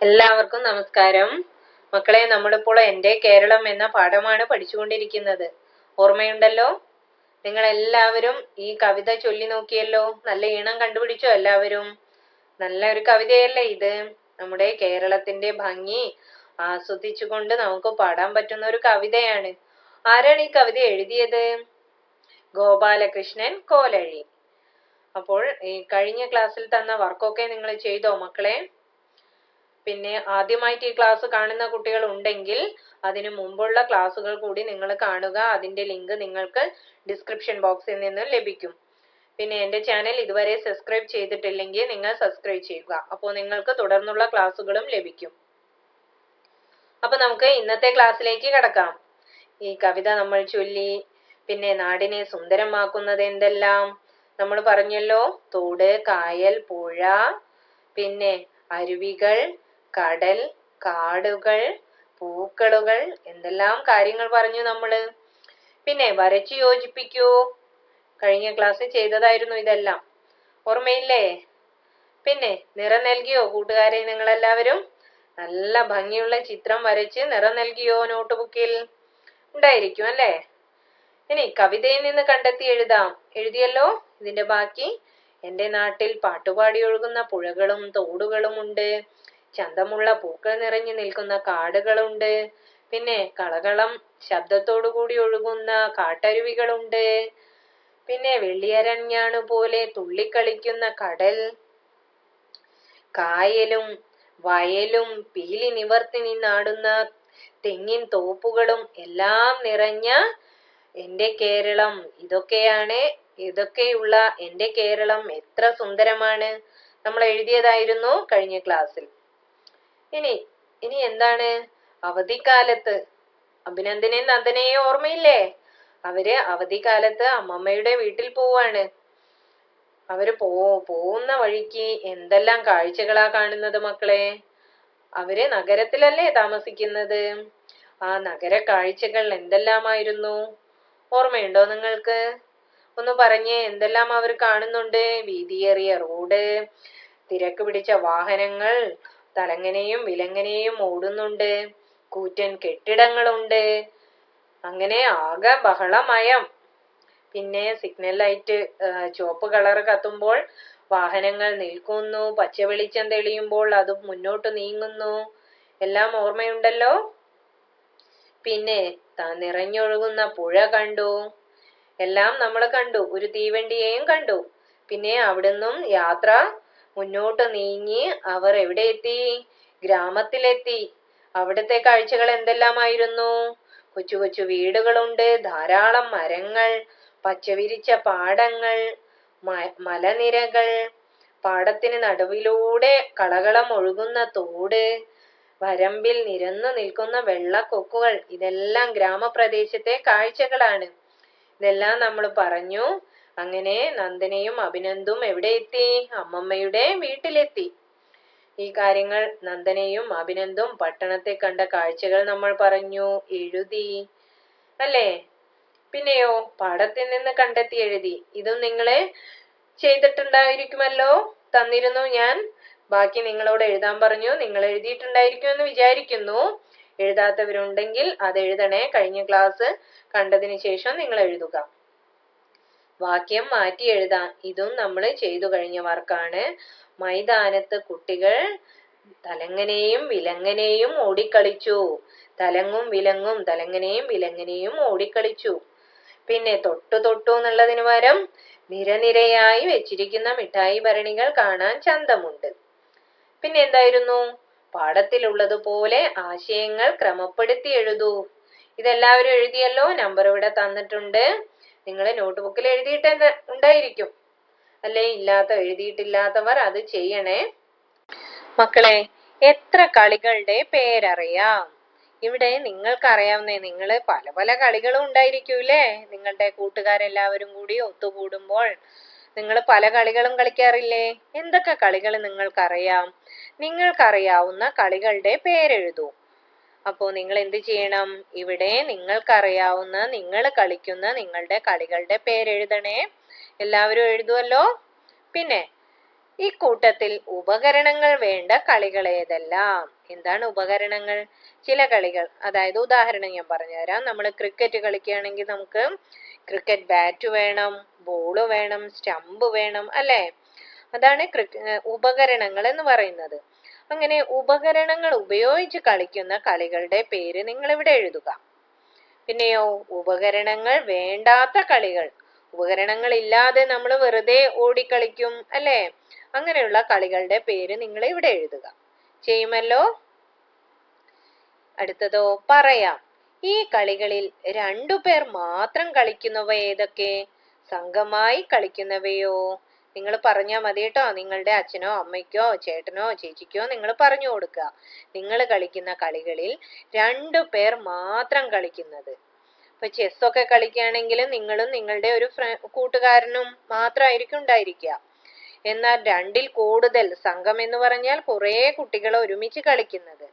എല്ലാവർക്കും നമസ്കാരം. മക്കളെ, നമ്മളിപ്പോൾ എൻ്റെ കേരളം എന്ന പാഠമാണ് പഠിച്ചുകൊണ്ടിരിക്കുന്നത്. ഓർമ്മയുണ്ടല്ലോ? നിങ്ങൾ എല്ലാവരും ഈ കവിത ചൊല്ലി നോക്കിയല്ലോ? നല്ല ഈണം കണ്ടുപിടിച്ചോ എല്ലാവരും? നല്ല ഒരു കവിതയല്ലേ ഇത്? നമ്മുടെ കേരളത്തിന്റെ ഭംഗി ആസ്വദിച്ചുകൊണ്ട് നമുക്ക് പാടാൻ പറ്റുന്ന ഒരു കവിതയാണ്. ആരാണ് ഈ കവിത എഴുതിയത്? ഗോപാലകൃഷ്ണൻ കോലഴി. അപ്പോൾ ഈ കഴിഞ്ഞ ക്ലാസ്സിൽ തന്ന വർക്കൊക്കെ നിങ്ങൾ ചെയ്തോ മക്കളെ? പിന്നെ ആദ്യമായിട്ട് ഈ ക്ലാസ് കാണുന്ന കുട്ടികൾ ഉണ്ടെങ്കിൽ അതിനു മുമ്പുള്ള ക്ലാസ്സുകൾ കൂടി നിങ്ങൾ കാണുക. അതിന്റെ ലിങ്ക് നിങ്ങൾക്ക് ഡിസ്ക്രിപ്ഷൻ ബോക്സിൽ നിന്ന് ലഭിക്കും. പിന്നെ എൻ്റെ ചാനൽ ഇതുവരെ സബ്സ്ക്രൈബ് ചെയ്തിട്ടില്ലെങ്കിൽ നിങ്ങൾ സബ്സ്ക്രൈബ് ചെയ്യുക. അപ്പോൾ നിങ്ങൾക്ക് തുടർന്നുള്ള ക്ലാസ്സുകളും ലഭിക്കും. അപ്പൊ നമുക്ക് ഇന്നത്തെ ക്ലാസ്സിലേക്ക് കടക്കാം. ഈ കവിത നമ്മൾ ചൊല്ലി. പിന്നെ നാടിനെ സുന്ദരമാക്കുന്നത് എന്തെല്ലാം നമ്മൾ പറഞ്ഞല്ലോ? തോട്, കായൽ, പുഴ, പിന്നെ അരുവികൾ, കടൽ, കാടുകൾ, പൂക്കളുകൾ, എന്തെല്ലാം കാര്യങ്ങൾ പറഞ്ഞു നമ്മള്. പിന്നെ വരച്ചു യോജിപ്പിക്കൂ. കഴിഞ്ഞ ക്ലാസ്സിൽ ചെയ്തതായിരുന്നു ഇതെല്ലാം. ഓർമ്മയില്ലേ? പിന്നെ നിറം നൽകിയോ കൂട്ടുകാരെ? നിങ്ങളെല്ലാവരും നല്ല ഭംഗിയുള്ള ചിത്രം വരച്ച് നിറം നൽകിയോ നോട്ട്ബുക്കിൽ? ഉണ്ടായിരിക്കും അല്ലേ? ഇനി കവിതയിൽ നിന്ന് കണ്ടെത്തി എഴുതാം. എഴുതിയല്ലോ? ഇതിന്റെ ബാക്കി. എൻ്റെ നാട്ടിൽ പാട്ടുപാടി ഒഴുകുന്ന പുഴകളും തോടുകളും ഉണ്ട്. ചന്തമുള്ള പൂക്കൾ നിറഞ്ഞു നിൽക്കുന്ന കാടുകളുണ്ട്. പിന്നെ കളകളം ശബ്ദത്തോടു കൂടി ഒഴുകുന്ന കാട്ടരുവികളുണ്ട്. പിന്നെ വെള്ളിയരഞ്ഞാണു പോലെ തുള്ളിക്കളിക്കുന്ന കടൽ, കായലും വയലും പീലി നിവർത്തി നിന്നാടുന്ന തെങ്ങിൻ തോപ്പുകളും എല്ലാം നിറഞ്ഞ എൻ്റെ കേരളം. ഇതൊക്കെയുള്ള എൻ്റെ കേരളം എത്ര സുന്ദരമാണ്. നമ്മൾ എഴുതിയതായിരുന്നു കഴിഞ്ഞ ക്ലാസ്സിൽ. ഇനി എന്താണ്? അവധിക്കാലത്ത് അഭിനന്ദനെയും നന്ദനെയും ഓർമ്മയില്ലേ? അവര് അവധിക്കാലത്ത് അമ്മമ്മയുടെ വീട്ടിൽ പോവാണ്. അവര് പോകുന്ന വഴിക്ക് എന്തെല്ലാം കാഴ്ചകളാ കാണുന്നത് മക്കളെ? അവര് നഗരത്തിലല്ലേ താമസിക്കുന്നത്? ആ നഗര കാഴ്ചകൾ എന്തെല്ലാമായിരുന്നു? ഓർമ്മയുണ്ടോ നിങ്ങൾക്ക്? ഒന്ന് പറഞ്ഞേ, എന്തെല്ലാം അവർ കാണുന്നുണ്ട്? വീതിയേറിയ റോഡ്, തിരക്ക് പിടിച്ച വാഹനങ്ങൾ തലങ്ങനെയും വിലങ്ങനെയും ഓടുന്നുണ്ട്. കൂറ്റൻ കെട്ടിടങ്ങളുണ്ട്. അങ്ങനെ ആകെ ബഹളമയം. പിന്നെ സിഗ്നൽ ലൈറ്റ് ചുവപ്പ് കളർ കത്തുമ്പോൾ വാഹനങ്ങൾ നിൽക്കുന്നു. പച്ച വെളിച്ചം തെളിയുമ്പോൾ അത് മുന്നോട്ട് നീങ്ങുന്നു. എല്ലാം ഓർമ്മയുണ്ടല്ലോ? പിന്നെ നിറഞ്ഞൊഴുകുന്ന പുഴ കണ്ടു. എല്ലാം നമ്മൾ കണ്ടു. ഒരു തീവണ്ടിയെയും കണ്ടു. പിന്നെ അവിടുന്നും യാത്ര മുന്നോട്ട് നീങ്ങി അവർ എവിടെ എത്തി? ഗ്രാമത്തിലെത്തി. അവിടുത്തെ കാഴ്ചകൾ എന്തെല്ലാമായിരുന്നു? കൊച്ചു കൊച്ചു വീടുകളുണ്ട്, ധാരാളം മരങ്ങൾ, പച്ചവിരിച്ച പാടങ്ങൾ, മലനിരകൾ, പാടത്തിന് നടുവിലൂടെ കളകളം ഒഴുകുന്ന തോട്, വരമ്പിൽ നിരന്നു നിൽക്കുന്ന വെള്ളക്കൊക്കുകൾ. ഇതെല്ലാം ഗ്രാമപ്രദേശത്തെ കാഴ്ചകളാണ്. ഇതെല്ലാം നമ്മൾ പറഞ്ഞു. അങ്ങനെ നന്ദനയും അഭിനന്ദും എവിടെ എത്തി? അമ്മമ്മയുടെ വീട്ടിലെത്തി. ഈ കാര്യങ്ങൾ നന്ദനയും അഭിനന്ദും പട്ടണത്തെ കണ്ട കാഴ്ചകൾ നമ്മൾ പറഞ്ഞു, എഴുതി അല്ലേ? പിന്നെയോ പാഠത്തിൽ നിന്ന് കണ്ടെത്തി എഴുതി. ഇതും നിങ്ങളെ ചെയ്തിട്ടുണ്ടായിരിക്കുമല്ലോ. തന്നിരുന്നു ഞാൻ. ബാക്കി നിങ്ങളോട് എഴുതാൻ പറഞ്ഞു. നിങ്ങൾ എഴുതിയിട്ടുണ്ടായിരിക്കുമെന്ന് വിചാരിക്കുന്നു. എഴുതാത്തവരുണ്ടെങ്കിൽ അത് എഴുതണേ. കഴിഞ്ഞ ക്ലാസ് കണ്ടതിന് ശേഷം നിങ്ങൾ എഴുതുക. വാക്യം മാറ്റി എഴുതാം. ഇതും നമ്മൾ ചെയ്തു കഴിഞ്ഞ വർക്കാണ്. മൈതാനത്ത് കുട്ടികൾ തലങ്ങനെയും വിലങ്ങനെയും ഓടിക്കളിച്ചു. തലങ്ങും വിലങ്ങും തലങ്ങനെയും വിലങ്ങനെയും ഓടിക്കളിച്ചു. പിന്നെ തൊട്ടു എന്നുള്ളതിന് പകരം നിരനിരയായി വെച്ചിരിക്കുന്ന മിഠായി ഭരണികൾ കാണാൻ ചന്തമുണ്ട്. പിന്നെ എന്തായിരുന്നു? പാഠത്തിലുള്ളതുപോലെ ആശയങ്ങൾ ക്രമപ്പെടുത്തി എഴുതൂ. ഇതെല്ലാവരും എഴുതിയല്ലോ. നമ്പർ ഇവിടെ തന്നിട്ടുണ്ട്. നിങ്ങൾ നോട്ട്ബുക്കിൽ ഉണ്ടായിരിക്കും അല്ലേ? എഴുതിയിട്ടില്ലാത്തവർ അത് ചെയ്യണേ. മക്കളെ, എത്ര കളികളുടെ പേരറിയാം? ഇവിടെ നിങ്ങൾക്കറിയാവുന്ന നിങ്ങൾ പല പല കളികളും ഉണ്ടായിരിക്കൂലേ? നിങ്ങളുടെ കൂട്ടുകാരെല്ലാവരും കൂടി ഒത്തുകൂടുമ്പോൾ നിങ്ങൾ പല കളികളും കളിക്കാറില്ലേ? എന്തൊക്കെ കളികൾ നിങ്ങൾക്കറിയാം? നിങ്ങൾക്കറിയാവുന്ന കളികളുടെ പേരെഴുതൂ. അപ്പോ നിങ്ങൾ എന്ത് ചെയ്യണം? ഇവിടെ നിങ്ങൾക്കറിയാവുന്ന നിങ്ങൾ കളിക്കുന്ന നിങ്ങളുടെ കളികളുടെ പേരെഴുതണേ. എല്ലാവരും എഴുതുമല്ലോ? പിന്നെ ഈ കൂട്ടത്തിൽ ഉപകരണങ്ങൾ വേണ്ട കളികൾ ഏതെല്ലാം? എന്താണ് ഉപകരണങ്ങൾ? ചില കളികൾ, അതായത് ഉദാഹരണം ഞാൻ പറഞ്ഞുതരാം. നമ്മൾ ക്രിക്കറ്റ് കളിക്കുകയാണെങ്കിൽ നമുക്ക് ക്രിക്കറ്റ് ബാറ്റ് വേണം, ബോള് വേണം, സ്റ്റമ്പ് വേണം, അല്ലേ? അതാണ് ഉപകരണങ്ങൾ എന്ന് പറയുന്നത്. അങ്ങനെ ഉപകരണങ്ങൾ ഉപയോഗിച്ച് കളിക്കുന്ന കളികളുടെ പേര് നിങ്ങൾ ഇവിടെ എഴുതുക. പിന്നെയോ ഉപകരണങ്ങൾ വേണ്ടാത്ത കളികൾ, ഉപകരണങ്ങൾ ഇല്ലാതെ നമ്മൾ വെറുതെ ഓടിക്കളിക്കും, അല്ലേ? അങ്ങനെയുള്ള കളികളുടെ പേര് നിങ്ങൾ ഇവിടെ എഴുതുക. ചെയ്യുമല്ലോ? അടുത്തതോ പറയാം. ഈ കളികളിൽ 2 പേർ മാത്രം കളിക്കുന്നവ ഏതൊക്കെ? സംഘമായി കളിക്കുന്നവയോ? നിങ്ങൾ പറഞ്ഞാൽ മതി കേട്ടോ. നിങ്ങളുടെ അച്ഛനോ അമ്മയ്ക്കോ ചേട്ടനോ ചേച്ചിക്കോ നിങ്ങൾ പറഞ്ഞു കൊടുക്കുക. നിങ്ങൾ കളിക്കുന്ന കളികളിൽ 2 പേർ മാത്രം കളിക്കുന്നത്. ഇപ്പൊ ചെസ്സൊക്കെ കളിക്കുകയാണെങ്കിൽ നിങ്ങളും നിങ്ങളുടെ ഒരു കൂട്ടുകാരനും മാത്രമായിരിക്കും ഉണ്ടായിരിക്കുക. എന്നാൽ 2ൽ കൂടുതൽ, സംഘം എന്ന് പറഞ്ഞാൽ കുറെ കുട്ടികൾ ഒരുമിച്ച് കളിക്കുന്നത്,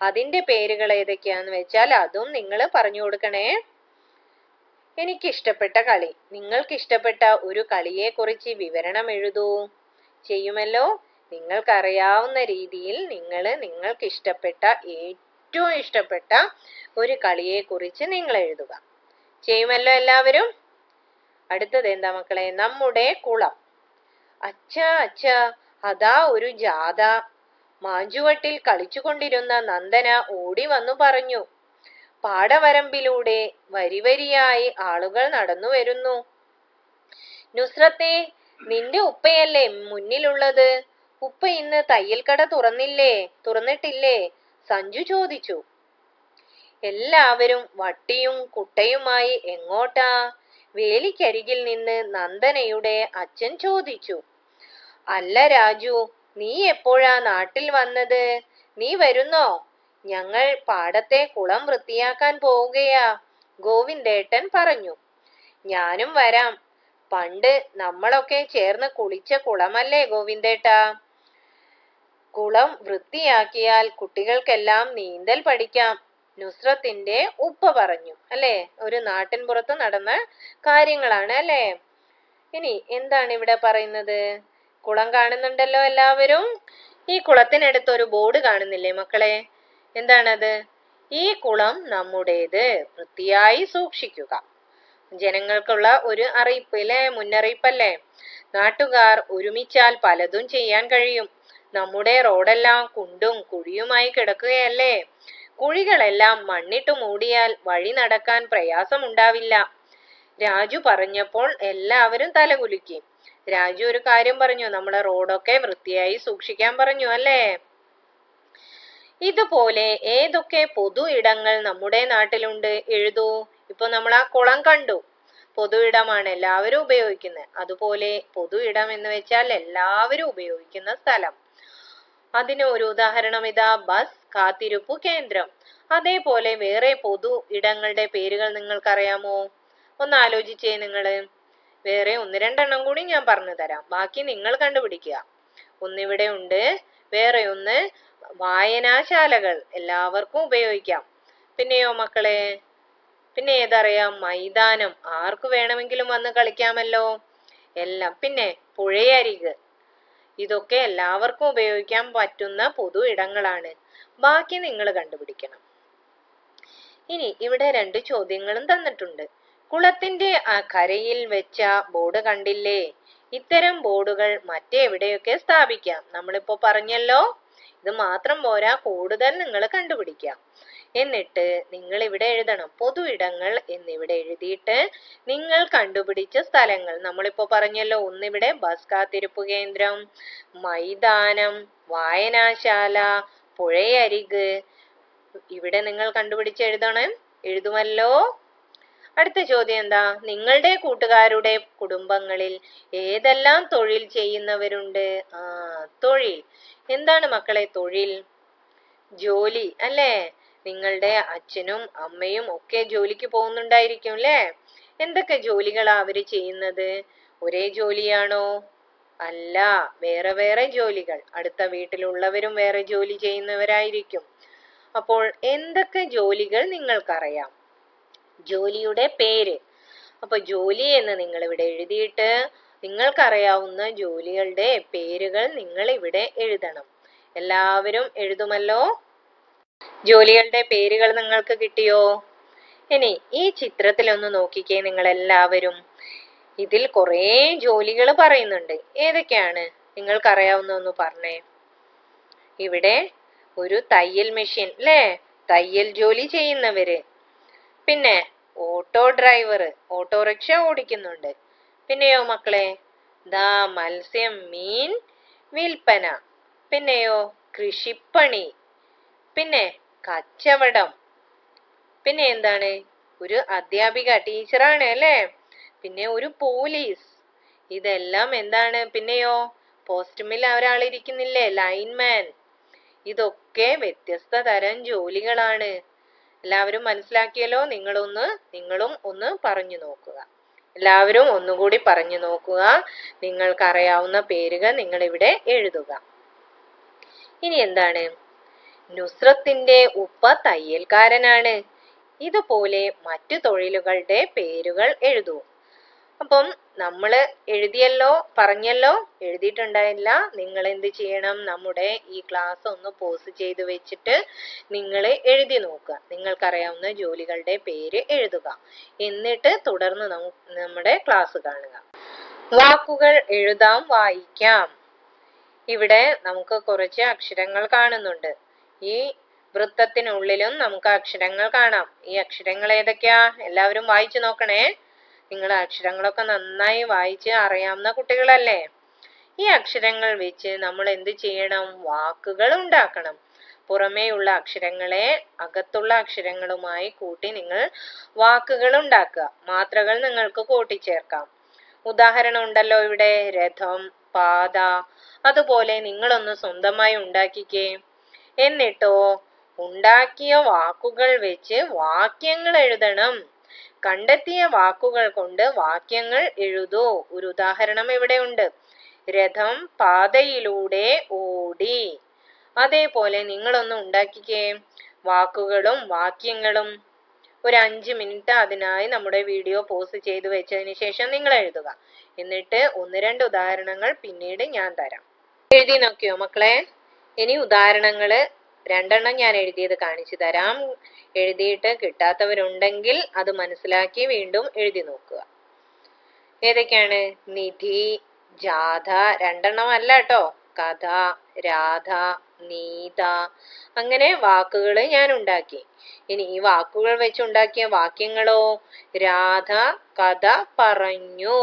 അതിന്റെ പേരുകൾ ഏതൊക്കെയാന്ന് വെച്ചാൽ അതും നിങ്ങൾ പറഞ്ഞു കൊടുക്കണേ. എനിക്കിഷ്ടപ്പെട്ട കളി, നിങ്ങൾക്ക് ഇഷ്ടപ്പെട്ട ഒരു കളിയെ കുറിച്ച് വിവരണം എഴുതൂ. ചെയ്യുമല്ലോ? നിങ്ങൾക്കറിയാവുന്ന രീതിയിൽ നിങ്ങൾക്ക് ഇഷ്ടപ്പെട്ട, ഏറ്റവും ഇഷ്ടപ്പെട്ട ഒരു കളിയെ കുറിച്ച് നിങ്ങൾ എഴുതുക. ചെയ്യുമല്ലോ എല്ലാവരും? അടുത്തത് എന്താ മക്കളെ? നമ്മുടെ കുളം. അച്ഛാ അതാ ഒരു ജാഥ. മാഞ്ചുവട്ടിൽ കളിച്ചുകൊണ്ടിരുന്ന നന്ദന ഓടി വന്നു പറഞ്ഞു, പാടവരമ്പിലൂടെ വരിവരിയായി ആളുകൾ നടന്നു വരുന്നു. നുസ്രത്തെ, നിന്റെ ഉപ്പയല്ലേ മുന്നിലുള്ളത്? ഉപ്പ ഇന്ന് തയ്യൽക്കട തുറന്നിട്ടില്ലേ? സഞ്ജു ചോദിച്ചു. എല്ലാവരും വട്ടിയും കുട്ടയുമായി എങ്ങോട്ടാ? വേലിക്കരികിൽ നിന്ന് നന്ദനയുടെ അച്ഛൻ ചോദിച്ചു. അല്ല രാജു, നീ എപ്പോഴാ നാട്ടിൽ വന്നത്? നീ വരുന്നോ? ഞങ്ങൾ പാടത്തെ കുളം വൃത്തിയാക്കാൻ പോവുകയാ, ഗോവിന്ദേട്ടൻ പറഞ്ഞു. ഞാനും വരാം. പണ്ട് നമ്മളൊക്കെ ചേർന്ന് കുളിച്ച കുളമല്ലേ ഗോവിന്ദേട്ടാ? കുളം വൃത്തിയാക്കിയാൽ കുട്ടികൾക്കെല്ലാം നീന്തൽ പഠിക്കാം, നുസ്രത്തിന്റെ ഉപ്പ പറഞ്ഞു. അല്ലേ? ഒരു നാട്ടിൻ പുറത്ത് നടന്ന കാര്യങ്ങളാണ്, അല്ലേ? ഇനി എന്താണ് ഇവിടെ പറയുന്നത്? കുളം കാണുന്നുണ്ടല്ലോ എല്ലാവരും. ഈ കുളത്തിനടുത്ത് ഒരു ബോർഡ് കാണുന്നില്ലേ മക്കളെ? എന്താണത്? ഈ കുളം നമ്മുടേത്, വൃത്തിയായി സൂക്ഷിക്കുക. ജനങ്ങൾക്കുള്ള ഒരു അറിയിപ്പ്, അല്ലേ? മുന്നറിയിപ്പല്ലേ? നാട്ടുകാർ ഒരുമിച്ചാൽ പലതും ചെയ്യാൻ കഴിയും. നമ്മുടെ റോഡെല്ലാം കുണ്ടും കുഴിയുമായി കിടക്കുകയല്ലേ? കുഴികളെല്ലാം മണ്ണിട്ട് മൂടിയാൽ വഴി നടക്കാൻ പ്രയാസമുണ്ടാവില്ല. രാജു പറഞ്ഞപ്പോൾ എല്ലാവരും തലകുലുക്കി. രാജു ഒരു കാര്യം പറഞ്ഞു, നമ്മുടെ റോഡൊക്കെ വൃത്തിയായി സൂക്ഷിക്കാൻ പറഞ്ഞു, അല്ലേ? ഇതുപോലെ ഏതൊക്കെ പൊതു ഇടങ്ങൾ നമ്മുടെ നാട്ടിലുണ്ട്? എഴുതൂ. ഇപ്പൊ നമ്മൾ ആ കുളം കണ്ടു, പൊതു ഇടമാണ്, എല്ലാവരും ഉപയോഗിക്കുന്നത്. അതുപോലെ പൊതു ഇടം എന്ന് വെച്ചാൽ എല്ലാവരും ഉപയോഗിക്കുന്ന സ്ഥലം. അതിന് ഒരു ഉദാഹരണം ഇതാ, ബസ് കാത്തിരിപ്പു കേന്ദ്രം. അതേപോലെ വേറെ പൊതു ഇടങ്ങളുടെ പേരുകൾ നിങ്ങൾക്കറിയാമോ? ഒന്ന് ആലോചിച്ചേ നിങ്ങള്. വേറെ 1-2 കൂടി ഞാൻ പറഞ്ഞു തരാം, ബാക്കി നിങ്ങൾ കണ്ടുപിടിക്കുക. ഒന്നിവിടെ ഉണ്ട്, വേറെ ഒന്ന് വായനാശാലകൾ, എല്ലാവർക്കും ഉപയോഗിക്കാം. പിന്നെയോ മക്കളെ? പിന്നെ ഏതറിയാം? മൈതാനം, ആർക്ക് വേണമെങ്കിലും വന്ന് കളിക്കാമല്ലോ എല്ലാം. പിന്നെ പുഴയരിക്, ഇതൊക്കെ എല്ലാവർക്കും ഉപയോഗിക്കാൻ പറ്റുന്ന പൊതു ഇടങ്ങളാണ്. ബാക്കി നിങ്ങൾ കണ്ടുപിടിക്കണം. ഇനി ഇവിടെ 2 ചോദ്യങ്ങളും തന്നിട്ടുണ്ട്. കുളത്തിന്റെ കരയിൽ വെച്ച ബോർഡ് കണ്ടില്ലേ? ഇത്തരം ബോർഡുകൾ മറ്റെവിടെയൊക്കെ സ്ഥാപിക്കാം? നമ്മളിപ്പോ പറഞ്ഞല്ലോ. ഇത് മാത്രം പോരാ, കൂടുതൽ നിങ്ങൾ കണ്ടുപിടിക്കാം. എന്നിട്ട് നിങ്ങൾ ഇവിടെ എഴുതണം. പൊതു ഇടങ്ങൾ എന്നിവിടെ എഴുതിയിട്ട് നിങ്ങൾ കണ്ടുപിടിച്ച സ്ഥലങ്ങൾ, നമ്മളിപ്പോ പറഞ്ഞല്ലോ, ഒന്നിവിടെ ബസ് കാത്തിരിപ്പ് കേന്ദ്രം, മൈതാനം, വായനാശാല, പുഴയരിക്, ഇവിടെ നിങ്ങൾ കണ്ടുപിടിച്ചെഴുതണം. എഴുതുമല്ലോ? അടുത്ത ചോദ്യം എന്താ? നിങ്ങളുടെ കൂട്ടുകാരുടെ കുടുംബങ്ങളിൽ ഏതെല്ലാം തൊഴിൽ ചെയ്യുന്നവരുണ്ട്? തൊഴിൽ എന്താണ് മക്കളെ? തൊഴിൽ, ജോലി, അല്ലേ? നിങ്ങളുടെ അച്ഛനും അമ്മയും ഒക്കെ ജോലിക്ക് പോകുന്നുണ്ടായിരിക്കും, അല്ലേ? എന്തൊക്കെ ജോലികളാ അവര് ചെയ്യുന്നത്? ഒരേ ജോലിയാണോ? അല്ല, വേറെ വേറെ ജോലികൾ. അടുത്ത വീട്ടിലുള്ളവരും വേറെ ജോലി ചെയ്യുന്നവരായിരിക്കും. അപ്പോൾ എന്തൊക്കെ ജോലികൾ നിങ്ങൾക്കറിയാം? ജോലിയുടെ പേര്. അപ്പൊ ജോലി എന്ന് നിങ്ങൾ ഇവിടെ എഴുതിയിട്ട് നിങ്ങൾക്കറിയാവുന്ന ജോലികളുടെ പേരുകൾ നിങ്ങൾ ഇവിടെ എഴുതണം. എല്ലാവരും എഴുതുമല്ലോ? ജോലികളുടെ പേരുകൾ നിങ്ങൾക്ക് കിട്ടിയോ? ഇനി ഈ ചിത്രത്തിലൊന്ന് നോക്കിക്കേ നിങ്ങൾ എല്ലാവരും. ഇതിൽ കുറേ ജോലികൾ പറയുന്നുണ്ട്. ഏതൊക്കെയാണ് നിങ്ങൾക്കറിയാവുന്ന ഒന്ന് പറഞ്ഞേ. ഇവിടെ ഒരു തയ്യൽ മെഷീൻ അല്ലേ, തയ്യൽ ജോലി ചെയ്യുന്നവര്. പിന്നെ ഓട്ടോ ഡ്രൈവർ, ഓട്ടോറിക്ഷ ഓടിക്കുന്നുണ്ട്. പിന്നെയോ മക്കളെ, മത്സ്യം, മീൻ വിൽപ്പന. പിന്നെയോ കൃഷിപ്പണി. പിന്നെ കച്ചവടം. പിന്നെ എന്താണ്, ഒരു അധ്യാപിക, ടീച്ചറാണ് അല്ലേ. പിന്നെ ഒരു പോലീസ്. ഇതെല്ലാം എന്താണ്? പിന്നെയോ പോസ്റ്റ്മിൽ ഒരാളിരിക്കുന്നില്ലേ, ലൈൻമാൻ. ഇതൊക്കെ വ്യത്യസ്ത തരം ജോലികളാണ്. എല്ലാവരും മനസ്സിലാക്കിയല്ലോ? നിങ്ങളും ഒന്ന് പറഞ്ഞു നോക്കുക. എല്ലാവരും ഒന്നുകൂടി പറഞ്ഞു നോക്കുക. നിങ്ങൾക്കറിയാവുന്ന പേരുകൾ നിങ്ങൾ ഇവിടെ എഴുതുക. ഇനി എന്താണ്, നുസ്രത്തിന്റെ ഉപ്പ തയ്യൽക്കാരനാണ്. ഇതുപോലെ മറ്റു തൊഴിലുകളുടെ പേരുകൾ എഴുതൂ. അപ്പം നമ്മൾ എഴുതിയല്ലോ, പറഞ്ഞല്ലോ, എഴുതിയിട്ടുണ്ടായില്ല. നിങ്ങൾ എന്ത് ചെയ്യണം, നമ്മുടെ ഈ ക്ലാസ് ഒന്ന് പോസ് ചെയ്ത് വെച്ചിട്ട് നിങ്ങൾ എഴുതി നോക്കുക. നിങ്ങൾക്കറിയാവുന്ന ജോലികളുടെ പേര് എഴുതുക. എന്നിട്ട് തുടർന്ന് നമ്മുടെ ക്ലാസ് കാണുക. വാക്കുകൾ എഴുതാം, വായിക്കാം. ഇവിടെ നമുക്ക് കുറച്ച് അക്ഷരങ്ങൾ കാണുന്നുണ്ട്. ഈ വൃത്തത്തിനുള്ളിലും നമുക്ക് അക്ഷരങ്ങൾ കാണാം. ഈ അക്ഷരങ്ങൾ ഏതൊക്കെയാ? എല്ലാവരും വായിച്ചു നോക്കണേ. നിങ്ങൾ അക്ഷരങ്ങളൊക്കെ നന്നായി വായിച്ച് അറിയാവുന്ന കുട്ടികളല്ലേ? ഈ അക്ഷരങ്ങൾ വെച്ച് നമ്മൾ എന്ത് ചെയ്യണം? വാക്കുകൾ ഉണ്ടാക്കണം. പുറമേയുള്ള അക്ഷരങ്ങളെ അകത്തുള്ള അക്ഷരങ്ങളുമായി കൂട്ടി നിങ്ങൾ വാക്കുകൾ ഉണ്ടാക്കുക. മാത്രകൾ നിങ്ങൾക്ക് കൂട്ടിച്ചേർക്കാം. ഉദാഹരണം ഉണ്ടല്ലോ ഇവിടെ, രഥം, പാത. അതുപോലെ നിങ്ങളൊന്ന് സ്വന്തമായി ഉണ്ടാക്കിക്കേ. എന്നിട്ടോ ഉണ്ടാക്കിയ വാക്കുകൾ വെച്ച് വാക്യങ്ങൾ എഴുതണം. കണ്ടെത്തിയ വാക്കുകൾ കൊണ്ട് വാക്യങ്ങൾ എഴുതൂ. ഒരു ഉദാഹരണം ഇവിടെ ഉണ്ട്. രഥം പാതയിലൂടെ ഓടി. അതേപോലെ നിങ്ങളൊന്ന് ഉണ്ടാക്കിക്കേ, വാക്കുകളും വാക്യങ്ങളും. ഒരു 5 മിനിറ്റ് അതിനായി നമ്മുടെ വീഡിയോ പോസ് ചെയ്ത് വെച്ചതിന് ശേഷം നിങ്ങൾ എഴുതുക. എന്നിട്ട് 1-2 ഉദാഹരണങ്ങൾ പിന്നീട് ഞാൻ തരാം. എഴുതി നോക്കിയോ മക്കളെ? ഇനി ഉദാഹരണങ്ങള് 2 ഞാൻ എഴുതിയത് കാണിച്ചു തരാം. എഴുതിയിട്ട് കിട്ടാത്തവരുണ്ടെങ്കിൽ അത് മനസ്സിലാക്കി വീണ്ടും എഴുതി നോക്കുക. ഏതൊക്കെയാണ്? നിധി, ജാഥ. 2 അല്ല കേട്ടോ. കഥ, രാധ, നീത. അങ്ങനെ വാക്കുകൾ ഞാൻ ഉണ്ടാക്കി. ഇനി ഈ വാക്കുകൾ വെച്ചുണ്ടാക്കിയ വാക്യങ്ങളോ? രാധ കഥ പറഞ്ഞു.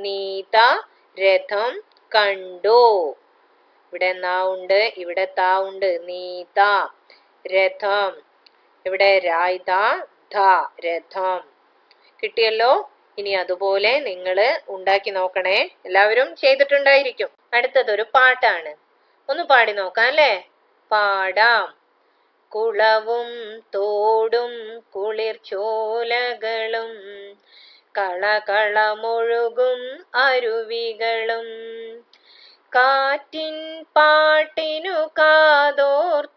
നീത രഥം കണ്ടു. ഇവിടെ നാ ഉണ്ട്, ഇവിടെ താ ഉണ്ട്. നീത. രഥം. ഇവിടെ രായിത ധ, രഥം. കിട്ടിയല്ലോ? ഇനി അതുപോലെ നിങ്ങൾ ഉണ്ടാക്കി നോക്കണേ. എല്ലാവരും ചെയ്തിട്ടുണ്ടായിരിക്കും. അടുത്തതൊരു പാട്ടാണ്. ഒന്ന് പാടി നോക്കാം അല്ലേ? പാടാം. കുളവും തോടും കുളിർ ചോലകളും കളകളമൊഴുകും അരുവികളും കാറ്റിൻ പാട്ടിനു കാതോർത്തിടും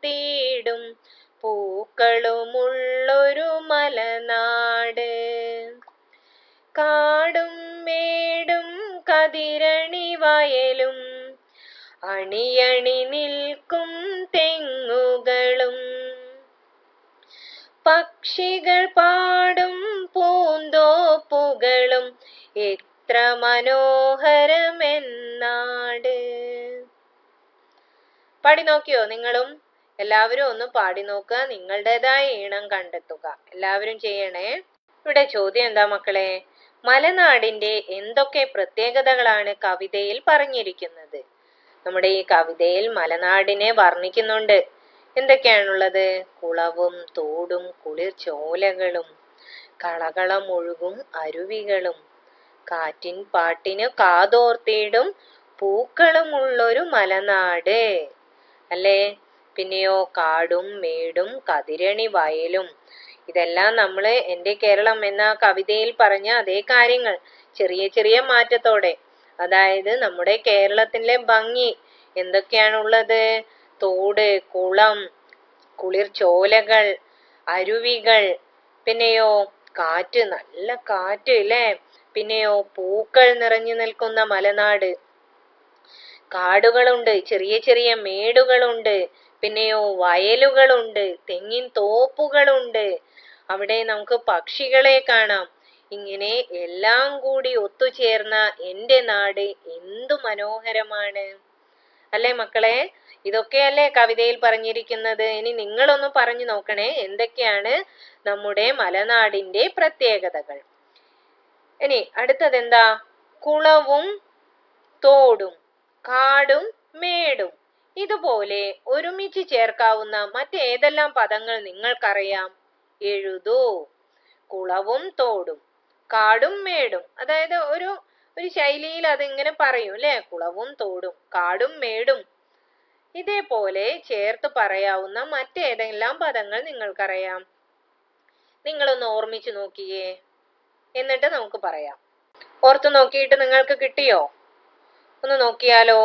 പൂക്കളുമുള്ളൊരു മലനാട്. കാടും മേടും കതിരണി വയലും അണിയണി നിൽക്കും തെങ്ങുകളും പക്ഷികൾ പാടും പൂന്തോപ്പുകളും എത്ര മനോഹരമെന്നാട്. പാടി നോക്കിയോ നിങ്ങളും? എല്ലാവരും ഒന്ന് പാടി നോക്കുക. നിങ്ങളുടേതായ ഈണം കണ്ടെത്തുക. എല്ലാവരും ചെയ്യണേ. ഇവിടെ ചോദ്യം എന്താ മക്കളെ? മലനാടിന്റെ എന്തൊക്കെ പ്രത്യേകതകളാണ് കവിതയിൽ പറഞ്ഞിരിക്കുന്നത്? നമ്മുടെ ഈ കവിതയിൽ മലനാടിനെ വർണ്ണിക്കുന്നുണ്ട്. എന്തൊക്കെയാണുള്ളത്? കുളവും തോടും കുളിർ ചോലകളും കളകളമൊഴുകും അരുവികളും കാറ്റിൻ പാട്ടിന് കാതോർത്തിടും പൂക്കളുമുള്ളൊരു മലനാട് അല്ലേ? പിന്നെയോ കാടും മേടും കതിരണി വയലും. ഇതെല്ലാം നമ്മൾ എൻ്റെ കേരളം എന്ന കവിതയിൽ പറഞ്ഞ അതേ കാര്യങ്ങൾ ചെറിയ ചെറിയ മാറ്റത്തോടെ. അതായത് നമ്മുടെ കേരളത്തിലെ ഭംഗി എന്തൊക്കെയാണുള്ളത്? തോട്, കുളം, കുളിർ ചോലകൾ, അരുവികൾ. പിന്നെയോ കാറ്റ്, നല്ല കാറ്റ് അല്ലേ? പിന്നെയോ പൂക്കൾ നിറഞ്ഞു നിൽക്കുന്ന മലനാട്. കാടുകളുണ്ട്, ചെറിയ ചെറിയ മേടുകളുണ്ട്, പിന്നെയോ വയലുകളുണ്ട്, തെങ്ങിൻ തോപ്പുകളുണ്ട്. അവിടെ നമുക്ക് പക്ഷികളെ കാണാം. ഇങ്ങനെ എല്ലാം കൂടി ഒത്തുചേർന്ന എൻ്റെ നാട് എന്തു മനോഹരമാണ് അല്ലേ മക്കളെ? ഇതൊക്കെയല്ലേ കവിതയിൽ പറഞ്ഞിരിക്കുന്നത്. ഇനി നിങ്ങളൊന്ന് പറഞ്ഞു നോക്കണേ, എന്തൊക്കെയാണ് നമ്മുടെ മലനാടിന്റെ പ്രത്യേകതകൾ. ഇനി അടുത്തതെന്താ? കുളവും തോടും കാടും മേടും. ഇതുപോലെ ഒരുമിച്ച് ചേർക്കാവുന്ന മറ്റേതെല്ലാം പദങ്ങൾ നിങ്ങൾക്കറിയാം? എഴുതൂ. കുളവും തോടും കാടും മേടും. അതായത് ഒരു ശൈലിയിൽ അതിങ്ങനെ പറയും അല്ലെ? കുളവും തോടും കാടും മേടും. ഇതേപോലെ ചേർത്ത് പറയാവുന്ന മറ്റേതെല്ലാം പദങ്ങൾ നിങ്ങൾക്കറിയാം? നിങ്ങളൊന്ന് ഓർമ്മിച്ചു നോക്കിയേ, എന്നിട്ട് നമുക്ക് പറയാം. ഓർത്തു നോക്കിയിട്ട് നിങ്ങൾക്ക് കിട്ടിയോ? ഒന്ന് നോക്കിയാലോ.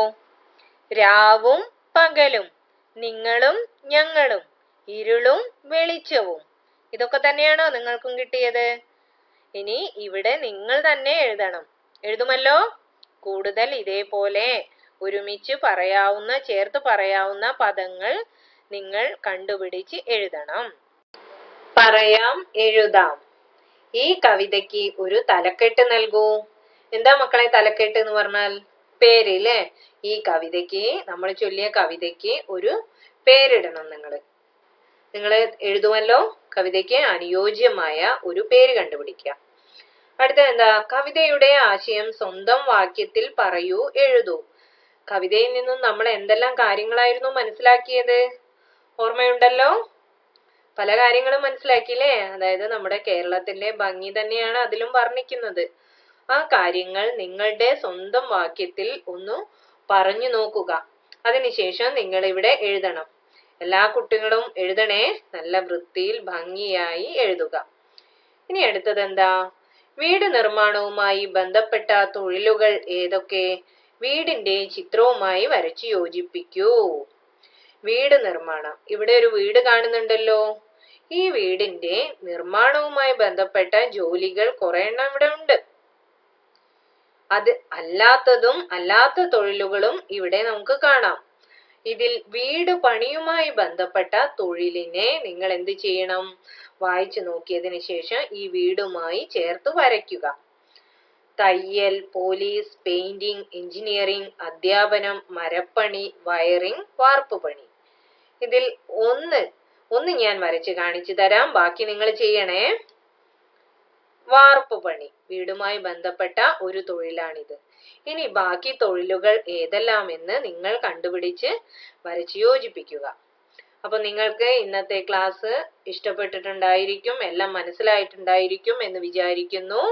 രാവും പകലും, നിങ്ങളും ഞങ്ങളും, ഇരുളും വെളിച്ചവും. ഇതൊക്കെ തന്നെയാണോ നിങ്ങൾക്കും കിട്ടിയത്? ഇനി ഇവിടെ നിങ്ങൾ തന്നെ എഴുതണം. എഴുതുമല്ലോ? കൂടുതൽ ഇതേപോലെ ഒരുമിച്ച് പറയാവുന്ന ചേർത്ത് പറയാവുന്ന പദങ്ങൾ നിങ്ങൾ കണ്ടുപിടിച്ച് എഴുതണം. പറയാം, എഴുതാം. ഈ കവിതയ്ക്ക് ഒരു തലക്കെട്ട് നൽകൂ. എന്താ മക്കളെ തലക്കെട്ട് എന്ന് പറഞ്ഞാൽ? പേര് അല്ലേ? ഈ കവിതയ്ക്ക്, നമ്മൾ ചൊല്ലിയ കവിതയ്ക്ക് ഒരു പേരിടണം. നിങ്ങൾ എഴുതുമല്ലോ? കവിതയ്ക്ക് അനുയോജ്യമായ ഒരു പേര് കണ്ടുപിടിക്കുക. അടുത്ത എന്താ? കവിതയുടെ ആശയം സ്വന്തം വാക്യത്തിൽ പറയൂ, എഴുതൂ. കവിതയിൽ നിന്നും നമ്മൾ എന്തെല്ലാം കാര്യങ്ങളായിരുന്നു മനസ്സിലാക്കിയത്? ഓർമ്മയുണ്ടല്ലോ? പല കാര്യങ്ങളും മനസ്സിലാക്കിയില്ലേ? അതായത് നമ്മുടെ കേരളത്തിന്റെ ഭംഗി തന്നെയാണ് അതിലും വർണ്ണിക്കുന്നത്. ആ കാര്യങ്ങൾ നിങ്ങളുടെ സ്വന്തം വാക്യത്തിൽ ഒന്ന് പറഞ്ഞു നോക്കുക. അതിനുശേഷം നിങ്ങൾ ഇവിടെ എഴുതണം. എല്ലാ കുട്ടികളും എഴുതണേ. നല്ല വൃത്തിയിൽ ഭംഗിയായി എഴുതുക. ഇനി അടുത്തത് എന്താ? വീട് നിർമ്മാണവുമായി ബന്ധപ്പെട്ട തൊഴിലുകൾ ഏതൊക്കെ? വീടിന്റെ ചിത്രവുമായി വരച്ചു യോജിപ്പിക്കൂ. വീട് നിർമ്മാണം. ഇവിടെ ഒരു വീട് കാണുന്നുണ്ടല്ലോ. ഈ വീടിന്റെ നിർമ്മാണവുമായി ബന്ധപ്പെട്ട ജോലികൾ കുറെ എണ്ണം ഇവിടെ ഉണ്ട്. അത് അല്ലാത്ത തൊഴിലുകളും ഇവിടെ നമുക്ക് കാണാം. ഇതിൽ വീട് പണിയുമായി ബന്ധപ്പെട്ട തൊഴിലിനെ നിങ്ങൾ എന്ത് ചെയ്യണം? വായിച്ചു നോക്കിയതിന് ശേഷം ഈ വീടുമായി ചേർത്ത് വരയ്ക്കുക. തയ്യൽ, പോലീസ്, പെയിന്റിംഗ്, എഞ്ചിനീയറിംഗ്, അധ്യാപനം, മരപ്പണി, വയറിംഗ്, വാർപ്പുപണി. ഇതിൽ ഒന്ന് ഞാൻ വരച്ച് കാണിച്ചു തരാം. ബാക്കി നിങ്ങൾ ചെയ്യണേ. വാർപ്പുപണി വീടുമായി ബന്ധപ്പെട്ട ഒരു തൊഴിലാണിത്. ഇനി ബാക്കി തൊഴിലുകൾ ഏതെല്ലാമെന്ന് നിങ്ങൾ കണ്ടുപിടിച്ച് വരച്ച് യോജിപ്പിക്കുക. അപ്പൊ നിങ്ങൾക്ക് ഇന്നത്തെ ക്ലാസ് ഇഷ്ടപ്പെട്ടിട്ടുണ്ടായിരിക്കും, എല്ലാം മനസ്സിലായിട്ടുണ്ടായിരിക്കും എന്ന് വിചാരിക്കുന്നു.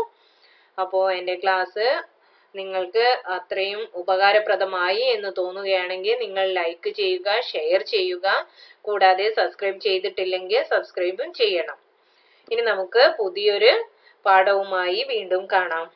അപ്പോൾ എൻ്റെ ക്ലാസ് നിങ്ങൾക്ക് അത്രയും ഉപകാരപ്രദമായി എന്ന് തോന്നുകയാണെങ്കിൽ നിങ്ങൾ ലൈക്ക് ചെയ്യുക, ഷെയർ ചെയ്യുക. കൂടാതെ സബ്സ്ക്രൈബ് ചെയ്തിട്ടില്ലെങ്കിൽ സബ്സ്ക്രൈബും ചെയ്യണം. ഇനി നമുക്ക് പുതിയൊരു പാഠവുമായി വീണ്ടും കാണാം.